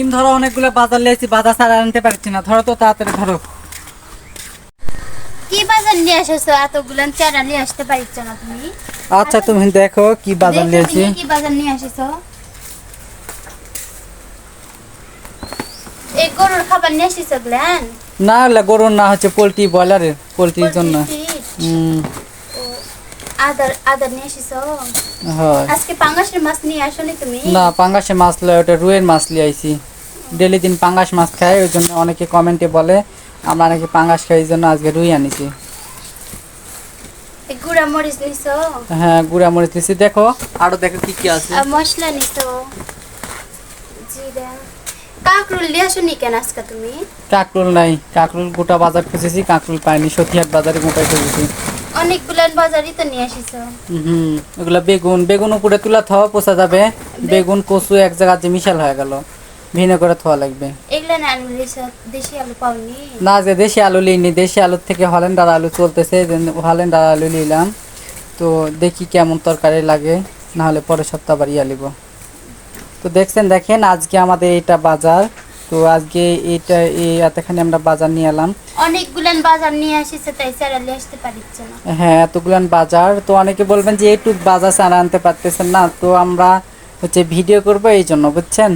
ইম ধরো অনেকগুলো বাজার লিয়েছি, বাজার ছাড়া আনতে পারছি না। ধরো তো তাড়াতাড়ি ধরো। কি বাজার নিয়ে আসছো? এতগুলো চারা নিয়ে আসতে পারছো না তুমি? আচ্ছা তুমি দেখো কি বাজার দেখো লিয়েছি। তুমি কি বাজার নিয়ে আসছো? এই গরুর খাবার নিয়ে আসছো গ্ল্যান? না গরুর না, হচ্ছে পোলট্রি, ব্রয়লারের, পোলট্রির জন্য। আদার আদার নিয়ে আসছো? হয়। আজকে পাঙ্গাসের মাছ নিয়ে আসোনি তুমি? না পাঙ্গাসে মাছ লয়, ওটা রুইয়ের মাছ লিয়ে আইছি। ডেলি দিন পাঙ্গাস মাছ খাই, ওই জন্য অনেকে কমেন্টে বলে আমরা নাকি পাঙ্গাস খাই, এই জন্য আজকে রুই আনিছি। এই গুঁড়া মরিচ নিছো? হ্যাঁ গুঁড়া মরিচ নিছি। দেখো আরো দেখো কি কি আছে। আর মশলা নিছো? জিরা। কাঁকরোল নিয়ে আসোনি কেন আজকে তুমি? কাঁকরোল নাই, কাঁকরোল গোটা বাজার খুঁজেছি, কাঁকরোল পাইনি। সতীহাট বাজারে গোটাই খুঁজেছি। অনেকগুলো বাজারই তো নিয়ে আসিছো। এগুলা বেগুন, বেগুন উপরে তুলা থাও, পচা যাবে। বেগুন কচু এক জায়গায় যে মিশাল হয়ে গেল, ভিনে করে থাওয়া লাগবে। এগুলা না আলু দেশি আলু পাওনি? না যে দেশি আলু লিনি, দেশি আলুর থেকে হল্যান্ডার আলু চলতেছে, হল্যান্ডার আলু নিলাম। তো দেখি কেমন তরকারি লাগে, না হলে পরের সপ্তাহ আবার ইয়া লিব। তো দেখেন আজকে আমাদের এটা বাজার। তো আজকে এটা এতখানি আমরা বাজার নিয়ে এলাম। অনেকগুলান বাজার নিয়ে আসিছে, তাই চারা নিয়ে আসতে পারছ না। হ্যাঁ এতগুলান বাজার। তো অনেকে বলবেন যে একটু বাজার ছাড়া আনতে পারতেছেন না, তো আমরা হচ্ছে ভিডিও করবো এই জন্য, বুঝছেন।